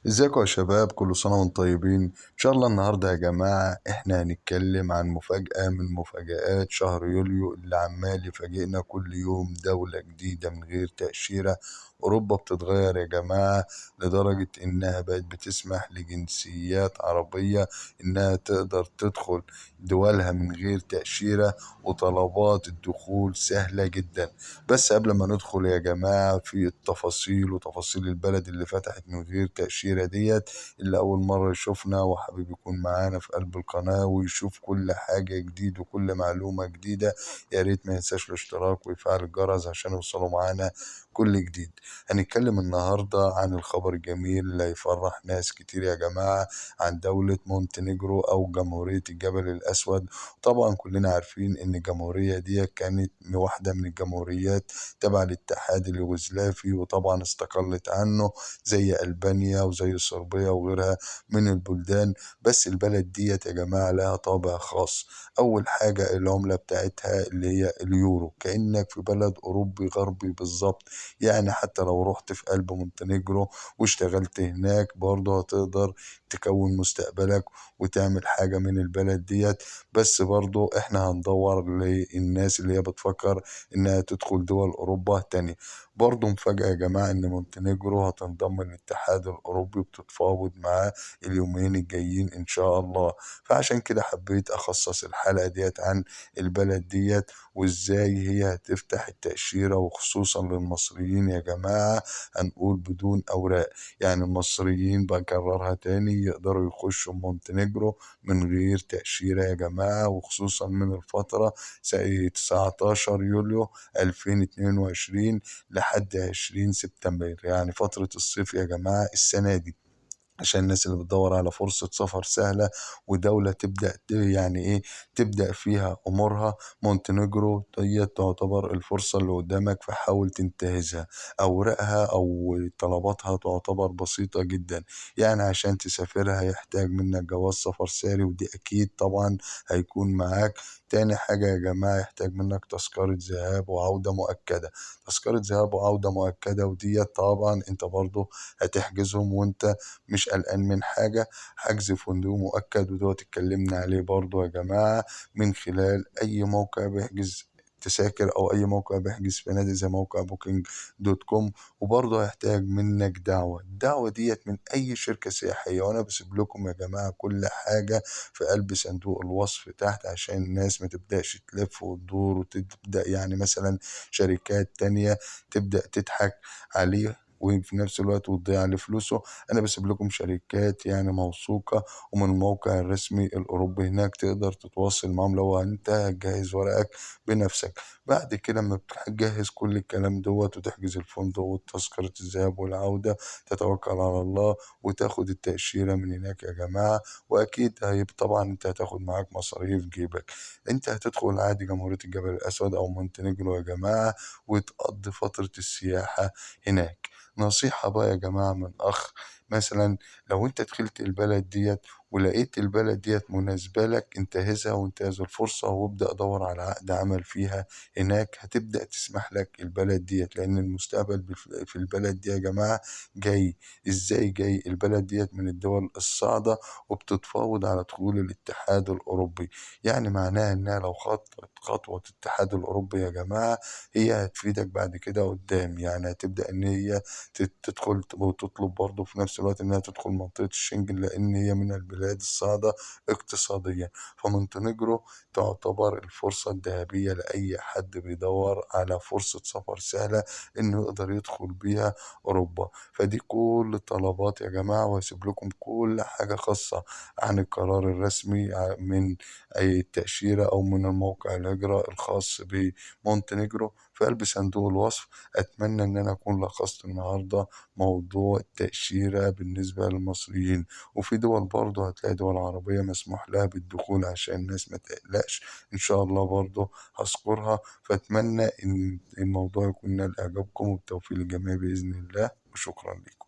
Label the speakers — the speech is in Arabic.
Speaker 1: ازيكم يا شباب، كل سنة وانتم طيبين. ان شاء الله النهاردة يا جماعة احنا هنتكلم عن مفاجأة من مفاجآت شهر يوليو اللي عمال يفاجئنا كل يوم دولة جديدة من غير تأشيرة. أوروبا بتتغير يا جماعة لدرجة إنها بقت بتسمح لجنسيات عربية إنها تقدر تدخل دولها من غير تأشيرة، وطلبات الدخول سهلة جدا. بس قبل ما ندخل يا جماعة في التفاصيل وتفاصيل البلد اللي فتحت من غير تأشيرة ديت، اللي أول مرة يشوفنا وحابب يكون معانا في قلب القناة ويشوف كل حاجة جديد وكل معلومة جديدة، يا ريت ما ينساش الاشتراك ويفعل الجرس عشان يوصلوا معانا كل جديد. هنتكلم النهاردة عن الخبر الجميل اللي هيفرح ناس كتير يا جماعة، عن دولة مونتينيجرو أو جمهورية الجبل الأسود. طبعا كلنا عارفين إن الجمهورية دي كانت واحدة من الجمهوريات تبع الاتحاد اليوغوسلافي، وطبعا استقلت عنه زي ألبانيا وزي صربيا وغيرها من البلدان. بس البلد ديت يا جماعة لها طابع خاص. أول حاجة العملة بتاعتها اللي هي اليورو، كأنك في بلد أوروبي غربي بالظبط. يعني حتى لو رحت في قلب مونتينيجرو واشتغلت هناك برضه هتقدر تكون مستقبلك وتعمل حاجة من البلد ديت. بس برضه احنا هندور للناس اللي هي بتفكر انها تدخل دول اوروبا تاني. برضه مفاجأة يا جماعة ان مونتينيجرو هتنضم للاتحاد الاوروبي وبتتفاوض معاه اليومين الجايين ان شاء الله. فعشان كده حبيت اخصص الحلقة ديت عن البلد ديت وازاي هي هتفتح التأشيرة، وخصوصا للمصريين يا جماعة. هنقول بدون اوراق، يعني المصريين بكررها تاني يقدروا يخشوا مونتينيجرو من غير تأشيرة يا جماعة، وخصوصا من الفترة 19 يوليو 2022 لحد 20 سبتمبر، يعني فترة الصيف يا جماعة السنة دي، عشان الناس اللي بتدور على فرصة سفر سهلة ودولة تبدأ يعني إيه تبدأ فيها أمورها. مونتينيجرو دي تعتبر الفرصة اللي قدامك، فحاول تنتهزها. أوراقها أو طلباتها تعتبر بسيطة جدا، يعني عشان تسافرها يحتاج منك جواز سفر ساري، ودي أكيد طبعا هيكون معاك. تاني حاجة يا جماعة يحتاج منك تذكرة ذهاب وعودة مؤكدة. تذكرة ذهاب وعودة مؤكدة ودي طبعا انت برضو هتحجزهم وانت مش قلقان من حاجة. حجز فندق مؤكد ودوت اتكلمنا عليه برضو يا جماعة، من خلال أي موقع بيحجز تذاكر أو أي موقع بيحجز فنادق زي موقع بوكينج دوت كوم. وبرضه هيحتاج منك الدعوة ديت من أي شركة سياحية، وأنا بسيب لكم يا جماعة كل حاجة في قلب صندوق الوصف تحت، عشان الناس ما تبدأش تلف وتدور وتبدأ يعني مثلا شركات تانية تبدأ تضحك عليه وفي نفس الوقت وتضيع عليه فلوسه. انا بسيب لكم شركات يعني موثوقة ومن الموقع الرسمي الاوروبي، هناك تقدر تتواصل معاهم لو انت هتجهز ورقك بنفسك. بعد كده لما بتجهز كل الكلام دوت وتحجز الفندق وتذكرة الذهاب والعودة، تتوكل على الله وتاخد التأشيرة من هناك يا جماعة. واكيد هيبقى طبعا انت هتاخد معاك مصاريف جيبك. انت هتدخل عادي جمهورية الجبل الاسود او مونتينيجرو يا جماعة، وتقضي فترة السياحة هناك. نصيحة بقى يا جماعة من أخ، مثلا لو انت دخلت البلد ديت ولقيت البلد ديت مناسبة لك، انتهزها وانتهز الفرصة وابدأ دور على عقد عمل فيها هناك. هتبدأ تسمح لك البلد ديت، لأن المستقبل في البلد دي يا جماعة جاي. ازاي جاي؟ البلد ديت من الدول الصاعدة وبتتفاوض على دخول الاتحاد الأوروبي. يعني معناها انها لو خطوة خطوة الاتحاد الأوروبي يا جماعة، هي هتفيدك بعد كده قدام. يعني هتبدأ ان هي تدخل وتطلب برضه في نفس الوقت إنها تدخل منطقة الشنجن، لأن هي من البلاد الصاعدة اقتصاديا. فمونتينيجرو تعتبر الفرصة الذهبية لأي حد بيدور على فرصة سفر سهلة إنه يقدر يدخل بيها أوروبا. فدي كل الطلبات يا جماعة، وهسيب لكم كل حاجة خاصة عن القرار الرسمي من أي تأشيرة أو من الموقع الهجرة الخاص بمونتينيجرو في قلب صندوق الوصف. أتمنى إن أنا أكون لخصت النهاردة موضوع التأشيرة بالنسبة للمصريين. وفي دول برضه هتلاقي دول عربية مسموح لها بالدخول عشان الناس ما تقلقش، إن شاء الله برضه هذكرها. فأتمنى إن الموضوع يكون نال إعجابكم، والتوفيق للجميع بإذن الله، وشكرا لكم.